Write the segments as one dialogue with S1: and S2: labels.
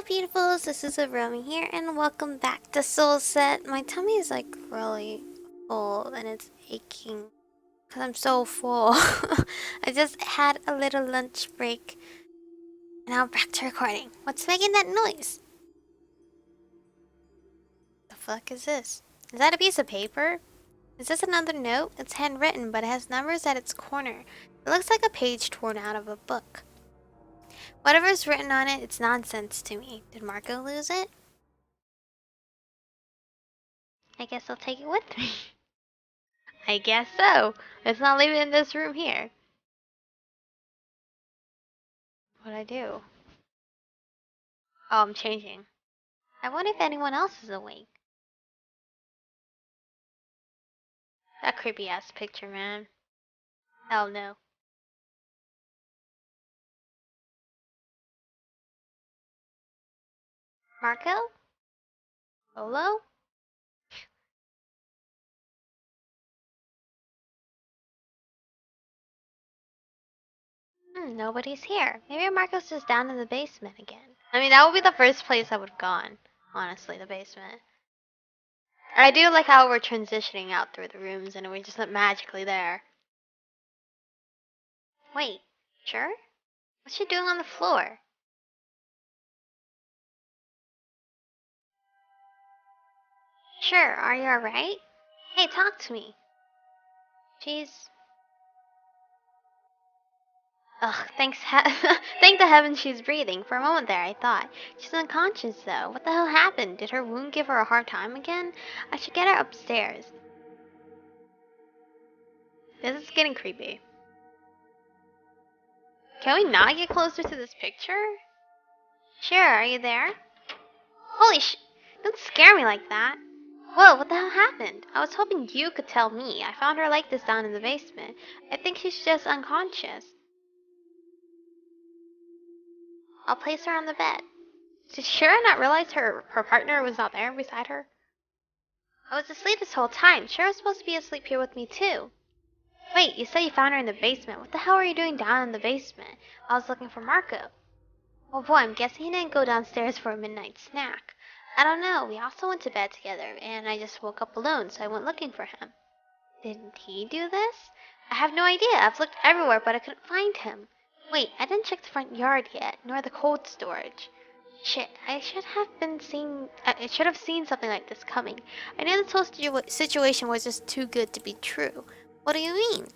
S1: Hello beautifuls, this is Aromie here and welcome back to SoulSet. My tummy is like really full and it's aching because I'm so full. I just had a little lunch break and now I'm back to recording. What's making that noise? The fuck is this? Is that a piece of paper? Is this another note? It's handwritten but it has numbers at its corner. It looks like a page torn out of a book. Whatever's written on it, it's nonsense to me. Did Marco lose it? I guess I'll take it with me. I guess so. It's not leaving in this room here. What'd I do? Oh, I'm changing. I wonder if anyone else is awake. That creepy ass picture, man. Hell no. Marco? Solo? Nobody's here. Maybe Marco's just down in the basement again. I mean, that would be the first place I would have gone. Honestly, the basement. I do like how we're transitioning out through the rooms and we're just not magically there. Wait, sure? What's she doing on the floor? Sure, are you alright? Hey, talk to me. She's... Ugh, thank the heavens she's breathing. For a moment there, I thought. She's unconscious, though. What the hell happened? Did her wound give her a hard time again? I should get her upstairs. This is getting creepy. Can we not get closer to this picture? Sure, are you there? Holy sh... Don't scare me like that. Whoa, what the hell happened? I was hoping you could tell me. I found her like this down in the basement. I think she's just unconscious. I'll place her on the bed. Did Shira not realize her partner was not there beside her? I was asleep this whole time. Shira's supposed to be asleep here with me too. Wait, you said you found her in the basement. What the hell were you doing down in the basement? I was looking for Marco. Oh boy, I'm guessing he didn't go downstairs for a midnight snack. I don't know. We also went to bed together, and I just woke up alone, so I went looking for him. Didn't he do this? I have no idea. I've looked everywhere, but I couldn't find him. Wait, I didn't check the front yard yet, nor the cold storage. Shit, I should have seen something like this coming. I knew this whole situation was just too good to be true. What do you mean?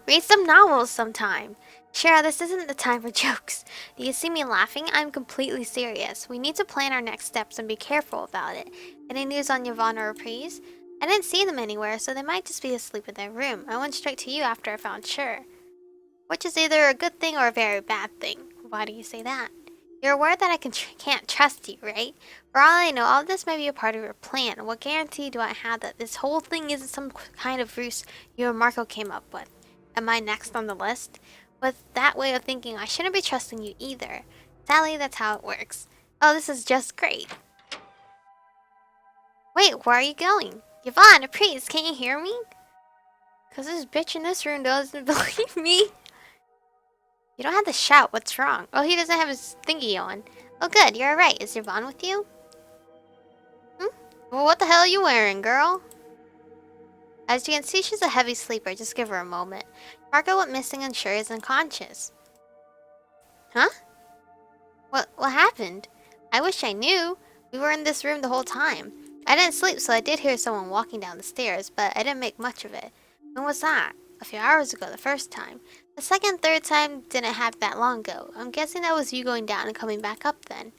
S1: Read some novels sometime. Shara, this isn't the time for jokes. Do you see me laughing? I'm completely serious. We need to plan our next steps and be careful about it. Any news on Yvonne or Reprise? I didn't see them anywhere, so they might just be asleep in their room. I went straight to you after I found Shur. Which is either a good thing or a very bad thing. Why do you say that? You're aware that I can't trust you, right? For all I know, all this may be a part of your plan. What guarantee do I have that this whole thing isn't some kind of ruse you and Marco came up with? Am I next on the list? With that way of thinking, I shouldn't be trusting you either. Sadly, that's how it works. Oh, this is just great. Wait, where are you going? Yvonne, please, can't you hear me? Cause this bitch in this room doesn't believe me. You don't have to shout, what's wrong? Oh, he doesn't have his thingy on. Oh good, you're alright. Is Yvonne with you? Well, what the hell are you wearing, girl? As you can see, she's a heavy sleeper. Just give her a moment. Marco went missing and Shuri is unconscious. Huh? What happened? I wish I knew. We were in this room the whole time. I didn't sleep, so I did hear someone walking down the stairs, but I didn't make much of it. When was that? A few hours ago, the first time. The second, third time didn't happen that long ago. I'm guessing that was you going down and coming back up then.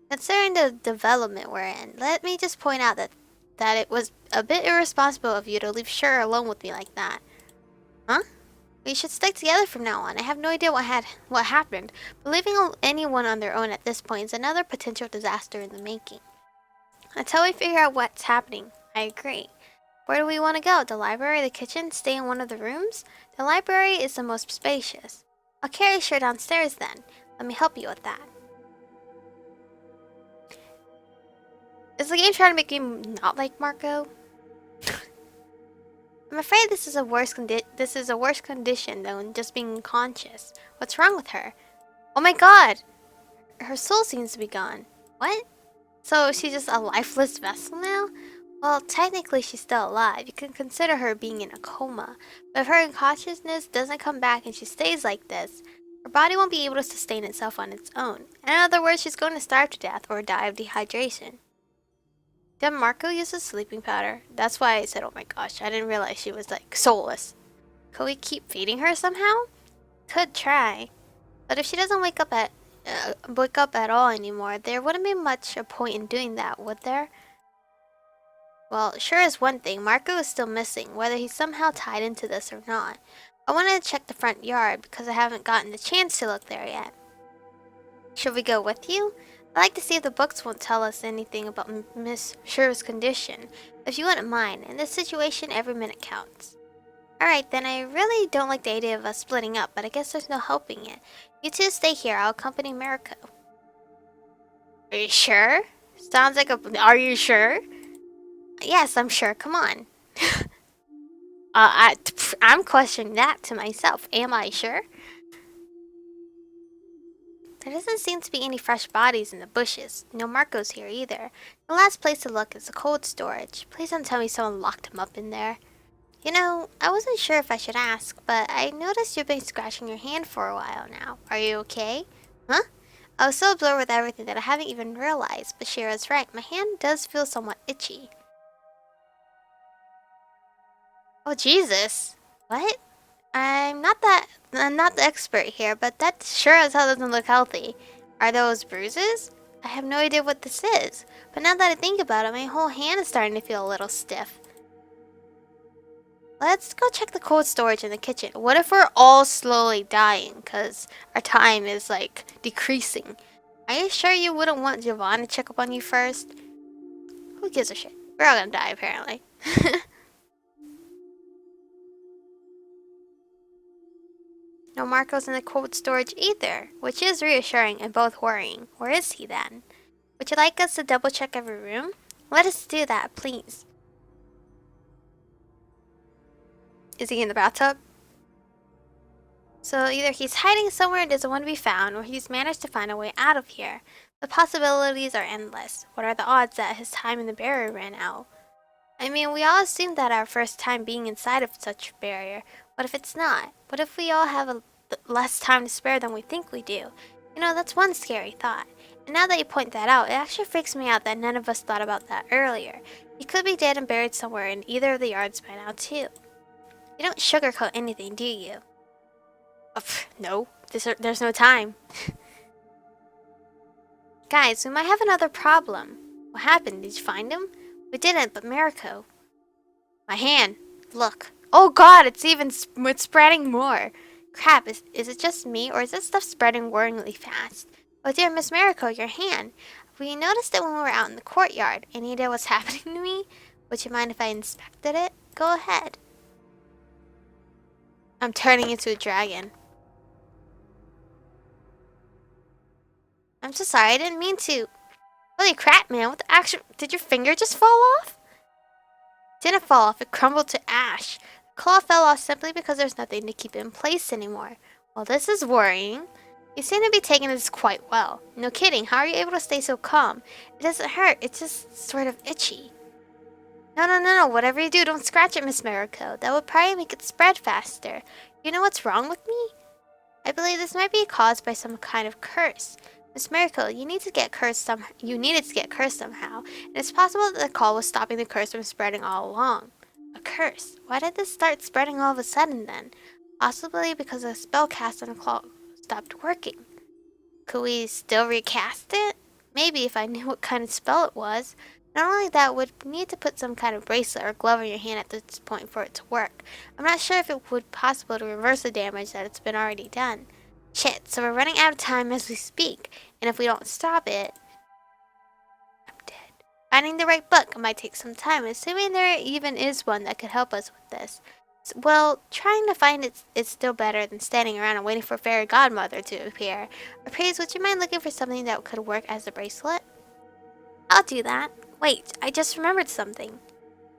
S1: Considering the development we're in, let me just point out that it was a bit irresponsible of you to leave Shur alone with me like that. Huh? We should stick together from now on. I have no idea what happened, but leaving anyone on their own at this point is another potential disaster in the making. Until we figure out what's happening, I agree. Where do we want to go? The library, the kitchen, stay in one of the rooms? The library is the most spacious. I'll carry Shur downstairs then. Let me help you with that. Is the game trying to make you not like Marco? I'm afraid this is a worse condition than just being unconscious. What's wrong with her? Oh my god! her soul seems to be gone. What? So she's just a lifeless vessel now? Well, technically she's still alive. You can consider her being in a coma. But if her consciousness doesn't come back and she stays like this, her body won't be able to sustain itself on its own. In other words, she's going to starve to death or die of dehydration. Did Marco use a sleeping powder? That's why I said, oh my gosh, I didn't realize she was like soulless. Could we keep feeding her somehow? Could try. But if she doesn't wake up at all anymore, there wouldn't be much a point in doing that, would there? Well, sure is one thing, Marco is still missing, whether he's somehow tied into this or not. I wanted to check the front yard because I haven't gotten the chance to look there yet. Should we go with you? I'd like to see if the books won't tell us anything about Miss Sher's condition. If you wouldn't mind, in this situation every minute counts. Alright then, I really don't like the idea of us splitting up, but I guess there's no helping it. You two stay here, I'll accompany Mariko. Are you sure? Sounds like a... Are you sure? Yes, I'm sure, come on. I'm questioning that to myself. Am I sure? There doesn't seem to be any fresh bodies in the bushes. No Marco's here either. The last place to look is the cold storage. Please don't tell me someone locked him up in there. You know, I wasn't sure if I should ask, but I noticed you've been scratching your hand for a while now. Are you okay? Huh? I was so absorbed with everything that I haven't even realized, but Shira's right. My hand does feel somewhat itchy. Oh, Jesus. What? I'm not the expert here, but that sure as hell doesn't look healthy. Are those bruises? I have no idea what this is, but now that I think about it, my whole hand is starting to feel a little stiff. Let's go check the cold storage in the kitchen. What if we're all slowly dying because our time is like decreasing? Are you sure you wouldn't want Javon to check up on you first? Who gives a shit? We're all gonna die apparently. No Marco's in the cold storage either, which is reassuring and both worrying. Where is he then? Would you like us to double check every room? Let us do that, please. Is he in the bathtub? So either he's hiding somewhere and doesn't want to be found, or he's managed to find a way out of here. The possibilities are endless. What are the odds that his time in the barrier ran out? I mean, we all assume that our first time being inside of such a barrier. What if it's not? What if we all have less time to spare than we think we do? You know, that's one scary thought. And now that you point that out, it actually freaks me out that none of us thought about that earlier. He could be dead and buried somewhere in either of the yards by now, too. You don't sugarcoat anything, do you? No. There's no time. Guys, we might have another problem. What happened? Did you find him? We didn't, but Mariko. My hand. Look. Oh god, it's spreading more. Crap, is it just me, or is this stuff spreading worryingly fast? Oh dear, Miss Mariko, your hand. We noticed it when we were out in the courtyard. Any idea what's happening to me? Would you mind if I inspected it? Go ahead. I'm turning into a dragon. I'm so sorry, I didn't mean to. Holy crap, man, what the actual... Did your finger just fall off? It didn't fall off, it crumbled to ash. The claw fell off simply because there's nothing to keep it in place anymore. Well, this is worrying. You seem to be taking this quite well. No kidding, how are you able to stay so calm? It doesn't hurt, it's just sort of itchy. No, whatever you do, don't scratch it, Miss Mariko. That would probably make it spread faster. You know what's wrong with me? I believe this might be caused by some kind of curse. Miss Mariko, you needed to get cursed somehow, and it's possible that the call was stopping the curse from spreading all along. A curse? Why did this start spreading all of a sudden then? Possibly because the spell cast on the claw stopped working. Could we still recast it? Maybe if I knew what kind of spell it was. Not only that, would need to put some kind of bracelet or glove on your hand at this point for it to work. I'm not sure if it would be possible to reverse the damage that it's been already done. Shit, so we're running out of time as we speak, and if we don't stop it, I'm dead. Finding the right book might take some time, assuming there even is one that could help us with this. Well, trying to find it is still better than standing around and waiting for Fairy Godmother to appear. Appraise, would you mind looking for something that could work as a bracelet? I'll do that. Wait, I just remembered something.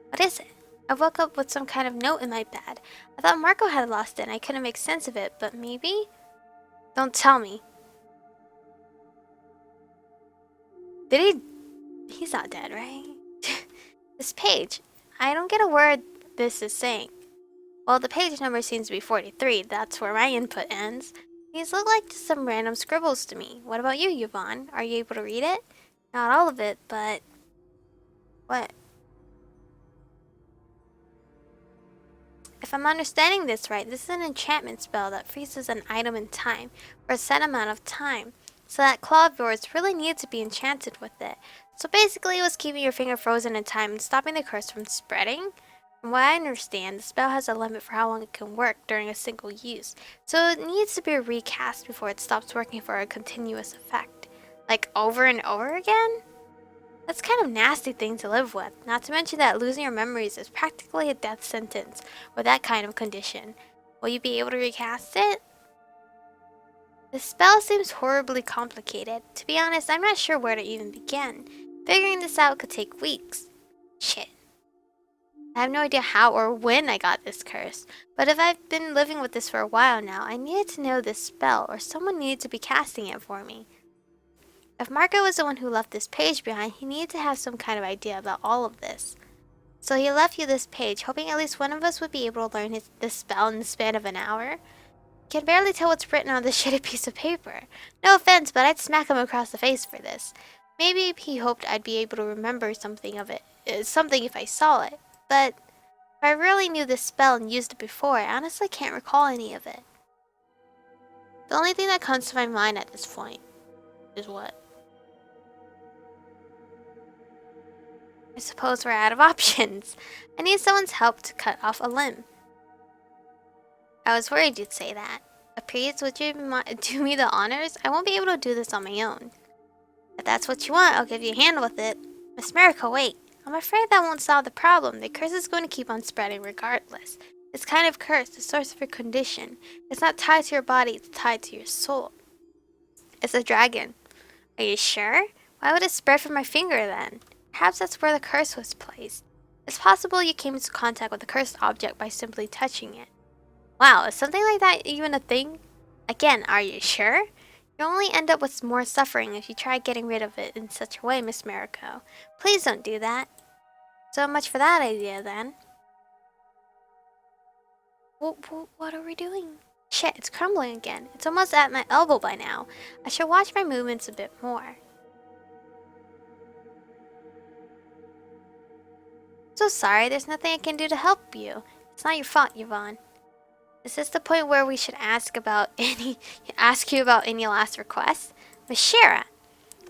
S1: What is it? I woke up with some kind of note in my bed. I thought Marco had lost it and I couldn't make sense of it, but maybe? Don't tell me. Did he? He's not dead, right? This page. I don't get a word this is saying. Well, the page number seems to be 43. That's where my input ends. These look like just some random scribbles to me. What about you, Yvonne? Are you able to read it? Not all of it, but... What? If I'm understanding this right, this is an enchantment spell that freezes an item in time for a set amount of time. So that claw of yours really needs to be enchanted with it. So basically it was keeping your finger frozen in time and stopping the curse from spreading. From what I understand, the spell has a limit for how long it can work during a single use. So it needs to be recast before it stops working for a continuous effect. Like over and over again? That's kind of nasty thing to live with, not to mention that losing your memories is practically a death sentence with that kind of condition. Will you be able to recast it? The spell seems horribly complicated. To be honest, I'm not sure where to even begin. Figuring this out could take weeks. Shit. I have no idea how or when I got this curse, but if I've been living with this for a while now, I needed to know this spell or someone needed to be casting it for me. If Marco was the one who left this page behind, he needed to have some kind of idea about all of this. So he left you this page, hoping at least one of us would be able to learn this spell in the span of an hour. You can barely tell what's written on this shitty piece of paper. No offense, but I'd smack him across the face for this. Maybe he hoped I'd be able to remember something of it, something if I saw it. But if I really knew this spell and used it before, I honestly can't recall any of it. The only thing that comes to my mind at this point is what? I suppose we're out of options. I need someone's help to cut off a limb. I was worried you'd say that. Please, would you do me the honors? I won't be able to do this on my own. If that's what you want, I'll give you a hand with it. Miss Miracle, wait. I'm afraid that won't solve the problem. The curse is going to keep on spreading regardless. This kind of curse, the source of your condition, it's not tied to your body, it's tied to your soul. It's a dragon. Are you sure? Why would it spread from my finger then? Perhaps that's where the curse was placed. It's possible you came into contact with the cursed object by simply touching it. Wow, is something like that even a thing? Again, are you sure? You'll only end up with more suffering if you try getting rid of it in such a way, Miss Mariko. Please don't do that. So much for that idea, then. What are we doing? Shit, it's crumbling again. It's almost at my elbow by now. I should watch my movements a bit more. So sorry, there's nothing I can do to help you. It's not your fault, Yvonne. Is this the point where we should ask you about any last requests? Miss Shira!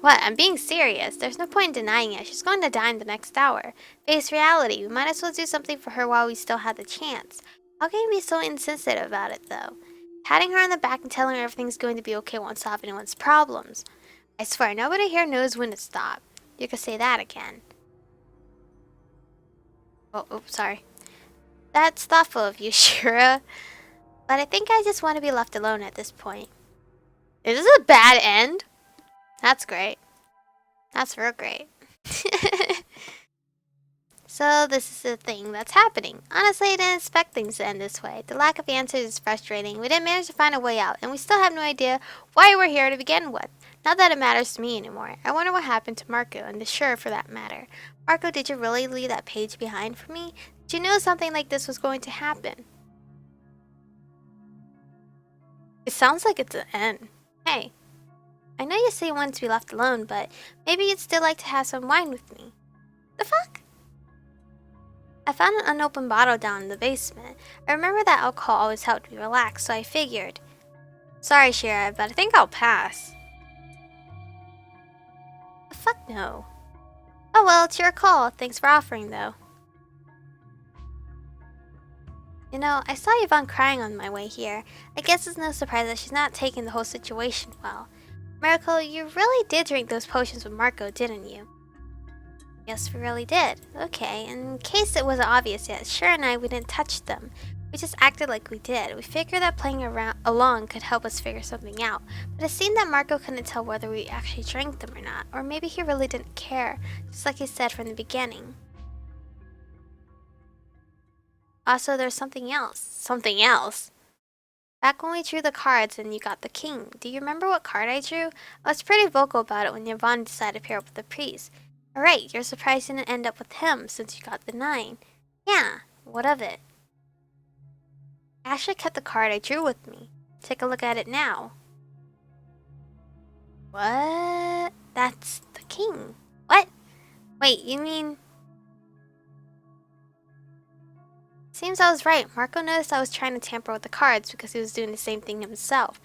S1: What? I'm being serious. There's no point in denying it. She's going to die in the next hour. Face reality. We might as well do something for her while we still have the chance. How can you be so insensitive about it, though? Patting her on the back and telling her everything's going to be okay won't solve anyone's problems. I swear, nobody here knows when to stop. You could say that again. Oh, oops, sorry. That's thoughtful of you, Shira. But I think I just want to be left alone at this point. Is this a bad end? That's great. That's real great. So this is the thing that's happening. Honestly, I didn't expect things to end this way. The lack of answers is frustrating. We didn't manage to find a way out, and we still have no idea why we're here to begin with. Not that it matters to me anymore. I wonder what happened to Marco, and to Shira for that matter. Marco, did you really leave that page behind for me? Did you know something like this was going to happen? It sounds like it's an end. Hey, I know you say you want to be left alone, but maybe you'd still like to have some wine with me. The fuck? I found an unopened bottle down in the basement. I remember that alcohol always helped me relax, so I figured. Sorry, Shira, but I think I'll pass. The fuck no. Oh well, it's your call. Thanks for offering, though. You know, I saw Yvonne crying on my way here. I guess it's no surprise that she's not taking the whole situation well. Miracle, you really did drink those potions with Marco, didn't you? Yes, we really did. Okay, in case it wasn't obvious yet, Shira and we didn't touch them. We just acted like we did. We figured that playing along could help us figure something out. But it seemed that Marco couldn't tell whether we actually drank them or not. Or maybe he really didn't care, just like he said from the beginning. Also, there's something else. Something else? Back when we drew the cards and you got the king, do you remember what card I drew? I was pretty vocal about it when Yvonne decided to pair up with the priest. Alright, you're surprised you didn't end up with him since you got the 9. Yeah, what of it? I actually kept the card I drew with me. Take a look at it now. What? That's the king. What? Wait, you mean... Seems I was right. Marco noticed I was trying to tamper with the cards because he was doing the same thing himself.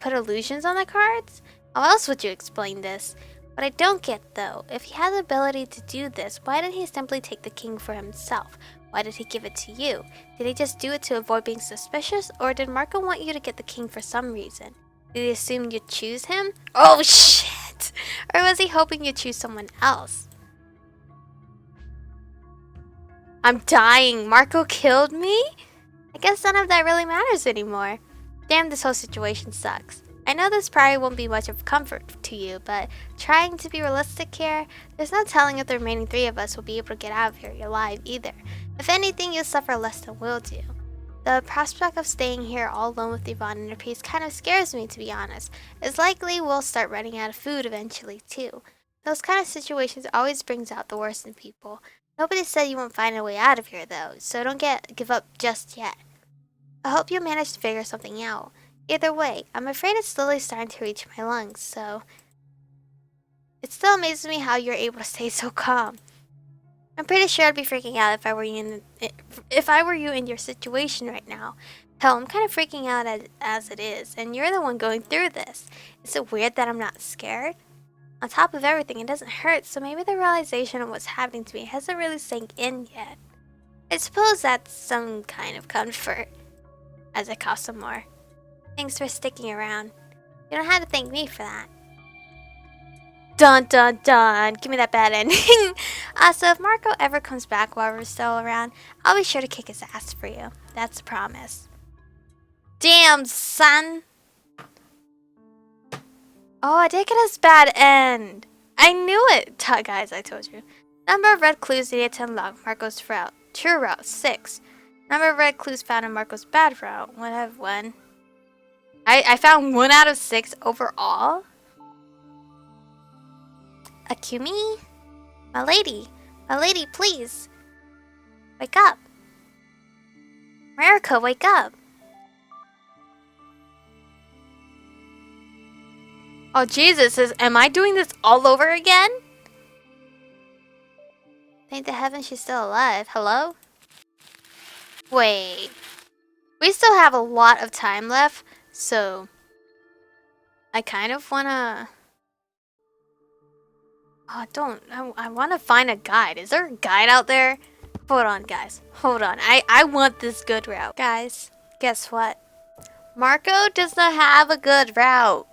S1: Put illusions on the cards? How else would you explain this? What I don't get though, if he had the ability to do this, why didn't he simply take the king for himself? Why did he give it to you? Did he just do it to avoid being suspicious, or did Marco want you to get the king for some reason? Did he assume you'd choose him? Oh shit! Or was he hoping you'd choose someone else? I'm dying. Marco killed me? I guess none of that really matters anymore. Damn, this whole situation sucks. I know this probably won't be much of comfort to you, but trying to be realistic here, there's no telling if the remaining 3 of us will be able to get out of here alive either. If anything, you'll suffer less than we'll do. The prospect of staying here all alone with Yvonne and her priest kind of scares me, to be honest. It's likely we'll start running out of food eventually, too. Those kind of situations always brings out the worst in people. Nobody said you won't find a way out of here, though, so don't give up just yet. I hope you'll manage to figure something out. Either way, I'm afraid it's slowly starting to reach my lungs, so... It still amazes me how you're able to stay so calm. I'm pretty sure I'd be freaking out if I were you in your situation right now. Hell, I'm kind of freaking out as it is, and you're the one going through this. Is it weird that I'm not scared? On top of everything, it doesn't hurt, so maybe the realization of what's happening to me hasn't really sank in yet. I suppose that's some kind of comfort, as it costs some more. Thanks for sticking around. You don't have to thank me for that. Dun dun dun! Give me that bad ending. So if Marco ever comes back while we're still around, I'll be sure to kick his ass for you. That's a promise. Damn, son! Oh, I did get his bad end. I knew it! Guys, I told you. Number of red clues needed to unlock Marco's route. True route, 6. Number of red clues found in Marco's bad route. 1 out of 1. I found 1 out of 6 overall? Akumi? My lady, please. Wake up. America, wake up. Oh, Jesus, am I doing this all over again? Thank the heavens she's still alive. Hello? Wait. We still have a lot of time left, so... I kind of wanna... Oh, I wanna find a guide. Is there a guide out there? Hold on, guys. Hold on. I want this good route. Guys, guess what? Marco does not have a good route.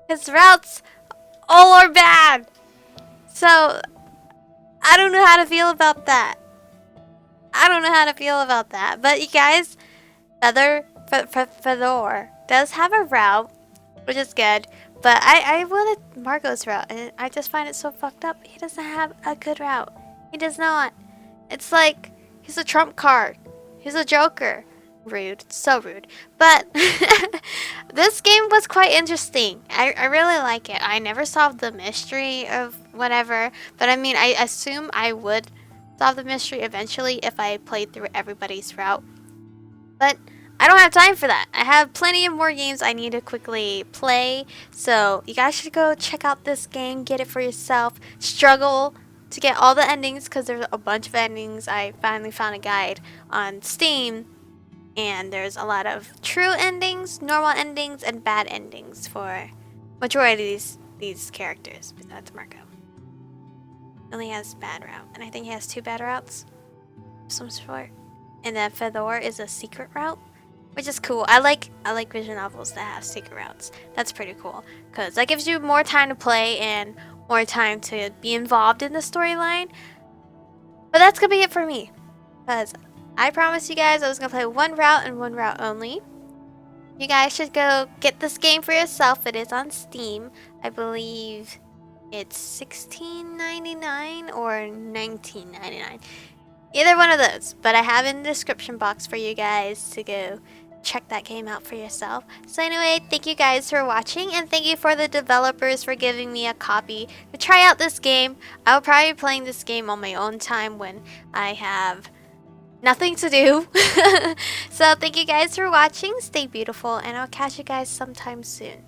S1: His routes all are bad. So, I don't know how to feel about that. But you guys, Fedor does have a route, which is good. But I wanted Marco's route, and I just find it so fucked up. He doesn't have a good route. He does not. It's like, he's a trump card. He's a joker. Rude. So rude. But this game was quite interesting. I really like it. I never solved the mystery of whatever. But I mean, I assume I would solve the mystery eventually if I played through everybody's route. But I don't have time for that. I have plenty of more games I need to quickly play. So you guys should go check out this game. Get it for yourself. Struggle to get all the endings because there's a bunch of endings. I finally found a guide on Steam. And there's a lot of true endings, normal endings, and bad endings for majority of these characters. But that's Marco. He only has bad route. And I think he has 2 bad routes of some sort. And then Fedor is a secret route, which is cool. I like visual novels that have secret routes. That's pretty cool. Because that gives you more time to play and more time to be involved in the storyline. But that's going to be it for me. Because I promised you guys I was going to play 1 route and 1 route only. You guys should go get this game for yourself. It is on Steam. I believe it's $16.99 or $19.99. Either one of those, but I have in the description box for you guys to go check that game out for yourself. So anyway, thank you guys for watching, and thank you for the developers for giving me a copy to try out this game. I'll probably be playing this game on my own time when I have nothing to do. So thank you guys for watching, stay beautiful, and I'll catch you guys sometime soon.